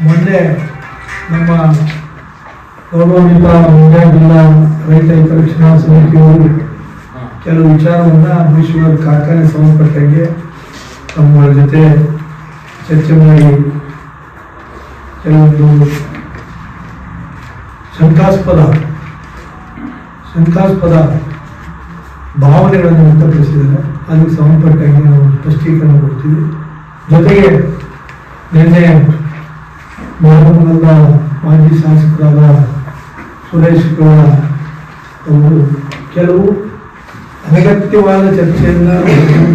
ಮೊನ್ನೆ ನಮ್ಮ ಗೌರವಾನ್ವಿತ ಮಂಡ್ಯ ಜಿಲ್ಲಾ ರೈತ ಹಿತರಕ್ಷಣಾ ಸಮಿತಿಯವರು ಕೆಲವು ವಿಚಾರವನ್ನು ಮೈಸೂರು ಕಾರ್ಖಾನೆ ಸಂಬಂಧಪಟ್ಟಂಗೆ ತಮ್ಮ ಜೊತೆ ಚರ್ಚೆ ಮಾಡಿ ಕೆಲವೊಂದು ಶಂಕಾಸ್ಪದ ಭಾವನೆಗಳನ್ನು ವ್ಯಕ್ತಪಡಿಸಿದ್ದಾರೆ. ಅದಕ್ಕೆ ಸಂಬಂಧಪಟ್ಟಂಗೆ ನಾವು ಸ್ಪಷ್ಟೀಕರಣ ಕೊಡ್ತೀವಿ. ಜೊತೆಗೆ ನಿನ್ನೆ ಮಾನವನಗರದ ಮಾಜಿ ಶಾಸಕರಾದ ಸುರೇಶ್ ಗೌಡ ಅವರು ಕೆಲವು ಅನಗತ್ಯವಾದ ಚರ್ಚೆಯನ್ನು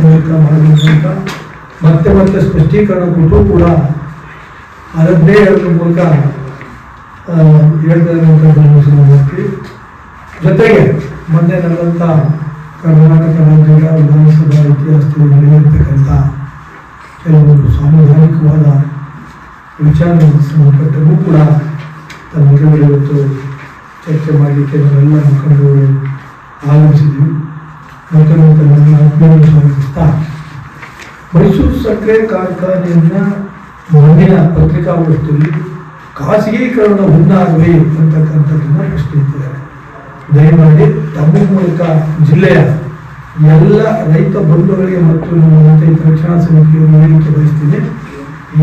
ಮೂಲಕ ಮಾಡಬೇಕು ಅಂತ ಮತ್ತೆ ಸ್ಪಷ್ಟೀಕರಣ ಕೊಟ್ಟು ಕೂಡ ಅದನ್ನೇ ಹೇಳೋದ್ರ ಮೂಲಕ ಹೇಳ್ತಾರೆ ಅಂತ ನೋಡ್ತೀವಿ. ಜೊತೆಗೆ ಮೊನ್ನೆ ನಡೆದಂಥ ಕರ್ನಾಟಕ ರಾಜ್ಯದ ವಿಧಾನಸಭಾ ಇತಿಹಾಸದಲ್ಲಿ ನಡೆದಿರ್ತಕ್ಕಂಥ ಕೆಲವೊಂದು ಸಾಂವಿಧಾನಿಕವಾದ ವಿಚಾರಗಳಿಗೆ ಸಂಬಂಧಪಟ್ಟರೂ ಕೂಡ ತಮ್ಮ ಎದುರುಗಡೆ ಇವತ್ತು ಚರ್ಚೆ ಮಾಡಲಿಕ್ಕೆ ನಾವೆಲ್ಲ ಮುಖಂಡರು ಆಗಮಿಸಿದ್ವಿ. ಮತ್ತು ನನ್ನ ಆತ್ಮೀಯ ಸ್ವಾಗತಿಸ್ತಾ ಮೈಸೂರು ಸಕ್ಕರೆ ಕಾರ್ಖಾನೆಯನ್ನು ಮುಂದಿನ ಪತ್ರಿಕಾಗೋಷ್ಠಿಯಲ್ಲಿ ಖಾಸಗೀಕರಣ ಹುನ್ನಾರವೇ ಅಂತಕ್ಕಂಥದ್ದನ್ನು ಪ್ರಶ್ನೆ ಇಟ್ಟಿದ್ದಾರೆ. ದಯಮಾಡಿ ತಮ್ಮ ಮೂಲಕ ಜಿಲ್ಲೆಯ ಎಲ್ಲ ರೈತ ಬಂಧುಗಳಿಗೆ ಮತ್ತು ನಮ್ಮ ರೈತ ಹಿತರಕ್ಷಣಾ ಸಮಿತಿಯನ್ನು ಹೇಳಿಕೆ ಬಯಸ್ತೀನಿ.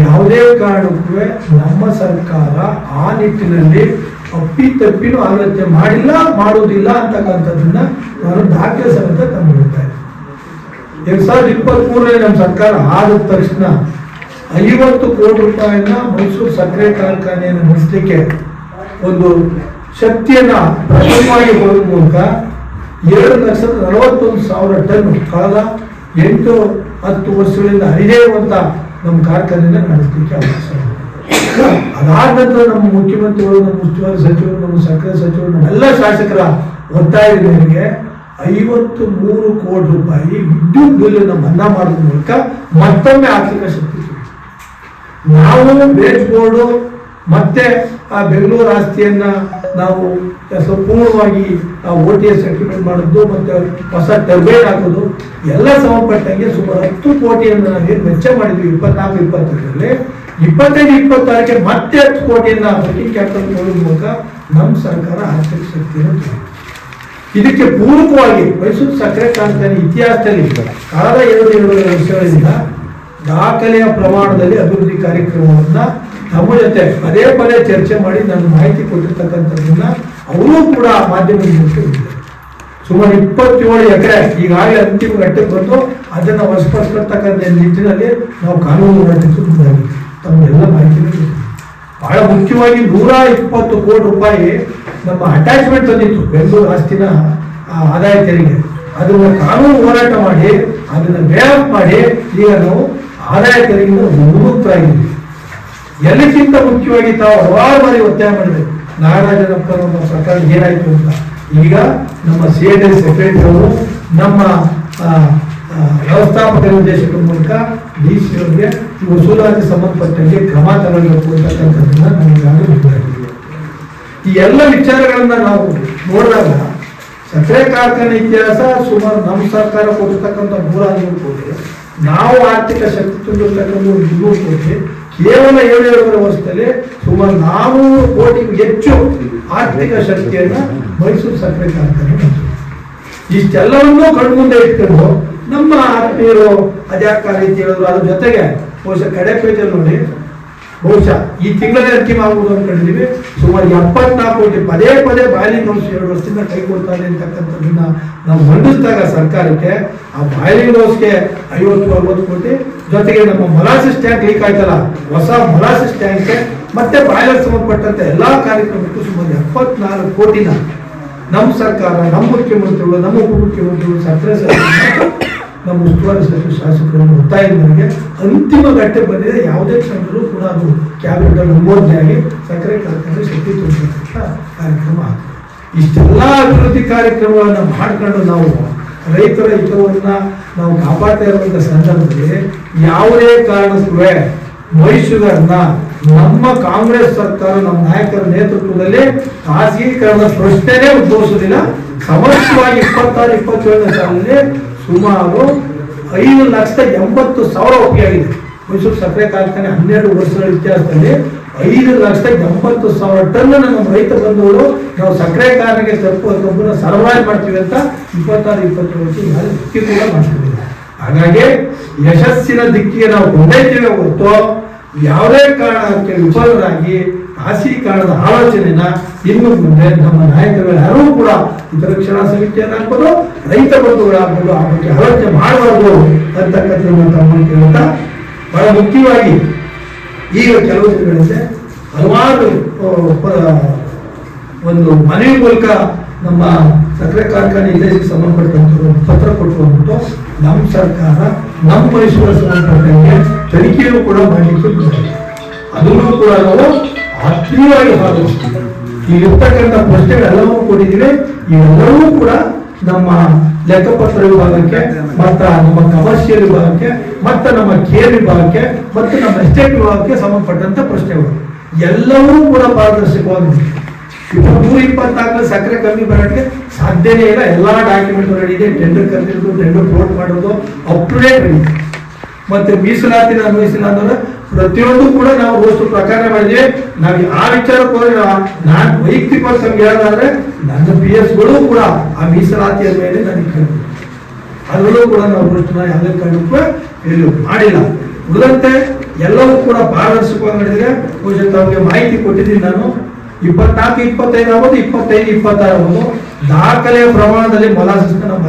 ಯಾವುದೇ ಕಾರಣಕ್ಕೂ ನಮ್ಮ ಸರ್ಕಾರ ಆ ನಿಟ್ಟಿನಲ್ಲಿ ಅಪ್ಪಿತಪ್ಪಿನೂ ಆಲೋಚನೆ ಮಾಡಿಲ್ಲ, ಮಾಡುವುದಿಲ್ಲ ಅಂತಕ್ಕಂಥದ್ದನ್ನ ನಾನು ದಾಖಲೆ ಸಮೇತ ತಮ್ಮ ಹೇಳ್ತಾ ಇದ್ದೀನಿ. 2023 ನಮ್ಮ ಸರ್ಕಾರ ಆದ ತಕ್ಷಣ 50 ಕೋಟಿ ರೂಪಾಯಿನ ಮೈಸೂರು ಸಕ್ಕರೆ ಕಾರ್ಖಾನೆಯನ್ನು ನಡೆಸಲಿಕ್ಕೆ ಒಂದು ಶಕ್ತಿಯನ್ನ ಪ್ರಥಮವಾಗಿ ಕೊಡುವ ಮೂಲಕ 2,41,000 ಟನ್ ಕಳೆದ 8-10 ವರ್ಷಗಳಿಂದ ಹರಿದೇವಂತ ನಮ್ಮ ಕಾರ್ಖಾನೆಯನ್ನು ನಡೆಸಲಿಕ್ಕೆ ಅವಕಾಶ. ಅದಾದ ನಂತರ ನಮ್ಮ ಮುಖ್ಯಮಂತ್ರಿಗಳು, ನಮ್ಮ ಉಸ್ತುವಾರಿ ಸಚಿವರು, ನಮ್ಮ ಸಕ್ಕರೆ ಸಚಿವರು, ನಮ್ಮೆಲ್ಲ ಶಾಸಕರ ಒತ್ತಾಯದ ಮೇರೆಗೆ 53 ಕೋಟಿ ರೂಪಾಯಿ ವಿದ್ಯುತ್ ಬಿಲ್ಲನ್ನು ಮನ್ನಾ ಮಾಡೋದ್ರ ಮೂಲಕ ಮತ್ತೊಮ್ಮೆ ಆರ್ಥಿಕ ಶಕ್ತಿ ನಾವು ಬೇಸ್ ಬೋರ್ಡು ಮತ್ತೆ ಆ ಬೆಂಗಳೂರು ಆಸ್ತಿಯನ್ನ ನಾವು ಸಂಪೂರ್ಣವಾಗಿ OTS ಸರ್ಟಿಫಿಕೇಟ್ ಮಾಡೋದು ಮತ್ತೆ ಹೊಸ ಟರ್ಬೈನ್ ಹಾಕೋದು ಎಲ್ಲ ಸಂಬಂಧಪಟ್ಟಂಗೆ ಸುಮಾರು 10 ಕೋಟಿಯನ್ನು ನಾವೇನು ವೆಚ್ಚ ಮಾಡಿದ್ವಿ 24-25ರಲ್ಲಿ. 25-26ಕ್ಕೆ ಮತ್ತೆ 10 ಕೋಟಿಯನ್ನ ವರ್ಕಿಂಗ್ ಕ್ಯಾಪಿಟಲ್ ಕೊಡೋದ್ರ ಮೂಲಕ ನಮ್ಮ ಸರ್ಕಾರ ಆರ್ಥಿಕ ಶಕ್ತಿಯನ್ನು ಇದಕ್ಕೆ ಪೂರಕವಾಗಿ ಮೈಸೂರು ಸಕ್ಕರೆ ಕಾರ್ಖಾನೆ ಇತಿಹಾಸದಲ್ಲಿ ಕಳೆದ 2 ವರ್ಷಗಳಿಂದ ದಾಖಲೆಯ ಪ್ರಮಾಣದಲ್ಲಿ ಅಭಿವೃದ್ಧಿ ಕಾರ್ಯಕ್ರಮವನ್ನ ನಮ್ಮ ಜೊತೆ ಪದೇ ಚರ್ಚೆ ಮಾಡಿ ನಾನು ಮಾಹಿತಿ ಕೊಟ್ಟಿರ್ತಕ್ಕಂಥದ್ದನ್ನ ಅವರು ಕೂಡ ಮಾಧ್ಯಮದ ಮೂಲಕ ಸುಮಾರು 27 ಎಕರೆ ಈಗಾಗಲೇ ಅಂತಿಮ ಘಟ್ಟಕ್ಕೆ ಬಂದು ಅದನ್ನು ವಶಪಡಿಸ್ಕೊಳ್ತಕ್ಕಂಥ ನಿಟ್ಟಿನಲ್ಲಿ ನಾವು ಕಾನೂನು ಹೋರಾಟಕ್ಕೆ ತಮ್ಮೆಲ್ಲ ಮಾಹಿತಿ ಬಹಳ ಮುಖ್ಯವಾಗಿ 120 ಕೋಟಿ ರೂಪಾಯಿ ನಮ್ಮ ಅಟ್ಯಾಚ್ಮೆಂಟ್ ಬಂದಿತ್ತು ಬೆಂಗಳೂರು ಆಸ್ತಿನ ಆದಾಯ ತೆರಿಗೆ. ಅದನ್ನು ಕಾನೂನು ಹೋರಾಟ ಮಾಡಿ ಅದನ್ನು ಬೇಅಪ್ ಮಾಡಿ ಈಗ ನಾವು ಆದಾಯ ತೆರಿಗೆಯಿಂದ ಮುಕ್ತರಾಗಿದ್ದೀವಿ. ಎಲ್ಲಕ್ಕಿಂತ ಮುಖ್ಯವಾಗಿ ತಾವು ಹಲವಾರು ಬಾರಿ ಒತ್ತಾಯ ಮಾಡಿದೆ ನಾಗರಾಜನಪ್ಪ ನಮ್ಮ ಪ್ರಕಾರ ಏನಾಯ್ತು ಅಂತ. ಈಗ ನಮ್ಮ CNA ಸೆಕ್ರೆಟರಿ ಅವರು ನಮ್ಮ ವ್ಯವಸ್ಥಾಪಕ ನಿರ್ದೇಶಕರ ಮೂಲಕ DC ಅವರಿಗೆ ವಸೂಲಾತಿ ಸಂಬಂಧಪಟ್ಟಂಗೆ ಕ್ರಮ ತಗೊಳ್ಳಬೇಕು ಅಂತಕ್ಕಂಥದ್ದನ್ನ ನಮಗಾಗಲೇ ಗೊತ್ತಾಗಿದೆ. ಈ ಎಲ್ಲ ವಿಚಾರಗಳನ್ನ ನಾವು ನೋಡಿದಾಗ ಸಕ್ಕರೆ ಕಾರ್ಖಾನೆ ಇತಿಹಾಸ ಸುಮಾರು ನಮ್ಮ ಸರ್ಕಾರ ಕೊಟ್ಟಿರ್ತಕ್ಕಂಥ 150 ಕೋಟಿ, ನಾವು ಆರ್ಥಿಕ ಶಕ್ತಿ ತುಂಬಿರ್ತಕ್ಕಂಥ 200 ಕೋಟಿ, ಕೇವಲ 7 ವರ್ಷದಲ್ಲಿ ಸುಮಾರು 400 ಕೋಟಿಗೂ ಹೆಚ್ಚು ಆರ್ಥಿಕ ಶಕ್ತಿಯನ್ನ ಮೈಸೂರು ಸಕ್ಕರೆ ಕಾರ್ಖಾನೆ ಇಷ್ಟೆಲ್ಲವನ್ನೂ ಕಣ್ಮುಂದೆ ಇಟ್ಕೊಂಡು ನಮ್ಮ ಆತ್ಮೀಯರು ಅದ್ಯಾಕ ರೀತಿ ಹೇಳಿದ್ರು. ಅದ್ರ ಜೊತೆಗೆ ಬಹುಶಃ ಕಡೆ ಪೇಜಲ್ಲಿ ನೋಡಿ, ಬಹುಶಃ ಈ ತಿಂಗಳೇ ಅಂತಿಮ ಆಗುವುದು ಅನ್ಕೊಂಡಿದ್ದೀವಿ. ಸುಮಾರು 74 ಕೋಟಿ ಪದೇ ಬಾಯ್ಲಿಂಗ್ ಹೌಸ್ 2 ವರ್ಷದಿಂದ ಕೈ ಕೊಡ್ತಾರೆ ಅಂತಕ್ಕಂಥದ್ದನ್ನ ನಾವು ಮಂಡಿಸಿದಾಗ ಸರ್ಕಾರಕ್ಕೆ ಆ ಬಾಯ್ಲಿಂಗ್ ಹೌಸ್ಗೆ 50-60 ಕೋಟಿ, ಜೊತೆಗೆ ನಮ್ಮ ಮೊಲಾಸಿಸ್ ಟ್ಯಾಂಕ್ ಲೀಕ್ ಆಯ್ತಲ್ಲ, ಹೊಸ ಮೊಲಾಸಿಸ್ ಟ್ಯಾಂಕ್ಗೆ ಮತ್ತೆ ಬಾಯ್ಲರ್ ಸಂಬಂಧಪಟ್ಟಂತೆ ಎಲ್ಲಾ ಕಾರ್ಯಕ್ರಮಕ್ಕೂ ಸುಮಾರು 74 ಕೋಟಿನ ನಮ್ಮ ಸರ್ಕಾರ, ನಮ್ಮ ಮುಖ್ಯಮಂತ್ರಿಗಳು, ನಮ್ಮ ಉಪಮುಖ್ಯಮಂತ್ರಿಗಳು, ಸಕ್ಕರೆ ಸಚಿವರು, ನಮ್ಮ ಉಸ್ತುವಾರಿ ಸಚಿವ ಶಾಸಕರನ್ನು ಒತ್ತಾಯದ ಮೇರೆಗೆ ಅಂತಿಮ ಘಟ್ಟಕ್ಕೆ ಬಂದಿದೆ. ಯಾವುದೇ ಕ್ಷಣದಲ್ಲೂ ಕೂಡ ಅದು ಕ್ಯಾಬಿನೆಟ್ ಅನುಮೋದನೆಯಾಗಿ ಸಕ್ಕರೆ ಕಾರ್ಖಾನೆ ಶಕ್ತಿ ತುಂಬತಕ್ಕಂಥ ಕಾರ್ಯಕ್ರಮ ಆಗ್ತದೆ. ಇಷ್ಟೆಲ್ಲ ಅಭಿವೃದ್ಧಿ ಕಾರ್ಯಕ್ರಮಗಳನ್ನು ಮಾಡಿಕೊಂಡು ನಾವು ರೈತರ ಹಿತವನ್ನ ನಾವು ಕಾಪಾಡ್ತಾ ಇರುವಂಥ ಸಂದರ್ಭದಲ್ಲಿ ಯಾವುದೇ ಕಾರಣಕ್ಕೂ ಮೈಸೂರನ್ನ ನಮ್ಮ ಕಾಂಗ್ರೆಸ್ ಸರ್ಕಾರ ನಮ್ಮ ನಾಯಕರ ನೇತೃತ್ವದಲ್ಲಿ ಖಾಸಗೀಕರಣದ ಪ್ರಶ್ನೆನೇ ಉದ್ಭವಿಸುವುದಿಲ್ಲ. ಸಮರ್ಥವಾಗಿ 26-27ನೇ ಸಾಲಿನಲ್ಲಿ ಸುಮಾರು 5,80,000 ಒಪ್ಪಿಗೆ ಆಗಿದೆ. ಮೈಸೂರು ಸಕ್ಕರೆ ಕಾರ್ಖಾನೆ 12 ವರ್ಷಗಳ ಇತಿಹಾಸದಲ್ಲಿ 5,80,000 ಟನ್ ನಮ್ಮ ರೈತ ಬಂಧುಗಳು ನಾವು ಸಕ್ಕರೆ ಕಾರ್ಮಿಕ ಕಬ್ಬನ್ನು ಸರಬರಾಜು ಮಾಡ್ತೀವಿ ಅಂತ 26-27 ಕೂಡ ಮಾಡ್ತೀವಿ. ಹಾಗಾಗಿ ಯಶಸ್ಸಿನ ದಿಕ್ಕಿಗೆ ನಾವು ಕೊಂಡೊಯ್ತೇವೆ ಹೊರತು ಯಾವುದೇ ಕಾರಣಕ್ಕೆ ವಿಫಲರಾಗಿ ಖಾಸಗೀಕರಣದ ಆಲೋಚನೆನ ಇನ್ನು ಮುಂದೆ ನಮ್ಮ ನಾಯಕರು ಯಾರೂ ಕೂಡ ಹಿತರಕ್ಷಣಾ ಸಮಿತಿಯನ್ನಾಗ್ಬೋದು, ರೈತ ಬಂಧುಗಳಾಗ್ಬೋದು ಆ ಬಗ್ಗೆ ಆಲೋಚನೆ ಮಾಡಬಾರ್ದು ಅಂತಕ್ಕಂಥದ್ದನ್ನು ತಮ್ಮನ್ನು ಕೇಳುತ್ತಾ, ಬಹಳ ಮುಖ್ಯವಾಗಿ ಈಗ ಕೆಲವು ದಿನಗಳಿಂದ ಹಲವಾರು ಒಂದು ಮನವಿ ಮೂಲಕ ನಮ್ಮ ಸಕ್ಕರೆ ಕಾರ್ಖಾನೆ ಇಲಾಖೆಗೆ ಸಂಬಂಧಪಟ್ಟಂತ ಪತ್ರ ಕೊಟ್ಟು ಬಂದ್ಬಿಟ್ಟು ನಮ್ಮ ಸರ್ಕಾರ ನಮ್ಮ ಮೈಸೂರು ಸಂಬಂಧಪಟ್ಟಂಗೆ ತನಿಖೆಯೂ ಕೂಡ ಮಾಡಲಿಕ್ಕೆ ಅದನ್ನು ಕೂಡ ನಾವು ಆತ್ಮೀಯವಾಗಿ ಭಾಗವಹಿಸ್ತೀವಿ. ಈಗಿರ್ತಕ್ಕಂಥ ಪ್ರಶ್ನೆಗಳೆಲ್ಲವೂ ಕೊಟ್ಟಿದ್ದೀವಿ. ಇವೆಲ್ಲವೂ ಕೂಡ ನಮ್ಮ ಲೆಕ್ಕಪತ್ರ ವಿಭಾಗಕ್ಕೆ ಮತ್ತು ನಮ್ಮ ಕಮರ್ಷಿಯಲ್ ವಿಭಾಗಕ್ಕೆ ಮತ್ತು ನಮ್ಮ ಕೇರ್ ವಿಭಾಗಕ್ಕೆ ಮತ್ತು ನಮ್ಮ ಎಸ್ಟೇಟ್ ವಿಭಾಗಕ್ಕೆ ಸಂಬಂಧಪಟ್ಟಂತ ಪ್ರಶ್ನೆಗಳು ಎಲ್ಲವೂ ಕೂಡ ಪಾರದರ್ಶಕವಾಗಿ 124 ಸಕ್ಕರೆ ಕಮ್ಮಿ ಬರೋಕ್ಕೆ ಸಾಧ್ಯನೇ ಇಲ್ಲ. ಎಲ್ಲ ಡಾಕ್ಯುಮೆಂಟ್ ರೆಡಿ ಇದೆ. ಟೆಂಡರ್ ಕರೆದಿರೋದು, ಟೆಂಡರ್ ಫ್ಲೋಟ್ ಮಾಡೋದು ಅಪ್ ಟು ಡೇಟ್ ರೆಡಿ. ಮತ್ತೆ ಮೀಸಲಾತಿನ ಅನ್ವಯಿಸಿಲ್ಲ ಅಂದ್ರೆ ಪ್ರತಿಯೊಂದು ಕೂಡ ನಾವು ರೋಸ್ಟು ಪ್ರಕಾರ ಮಾಡಿದ್ವಿ. ನಾವು ಆ ವಿಚಾರಕ್ಕೆ ಹೋದ್ರೆ ನಾನು ವೈಯಕ್ತಿಕವಾಗಿ ತಮ್ಗೆ ಹೇಳೋದಾದ್ರೆ ನನ್ನ PS ಗಳು ಕೂಡ ಆ ಮೀಸಲಾತಿಯ ಮೇಲೆ ನನಗೆ ಕೇಳಿದ್ರು. ಅದರಲ್ಲೂ ಕೂಡ ನಾವು ರೋಸ್ಟನ್ನ ಯಾವುದೇ ಕಾರಣಕ್ಕೂ ಮಾಡಿಲ್ಲ. ಉಳಿದಂತೆ ಎಲ್ಲವೂ ಕೂಡ ಪಾರದರ್ಶಕವಾಗಿ ನಡೆದಿದೆ. ಬಹುಶಃ ತಮಗೆ ಮಾಹಿತಿ ಕೊಟ್ಟಿದ್ದೀನಿ ನಾನು. 24-25 ಆಗ್ಬೋದು, 25-26 ಆಗ್ಬೋದು ದಾಖಲೆಯ ಪ್ರಮಾಣದಲ್ಲಿ ಮೊಲಾಸಿಸ್ನ ನಾವು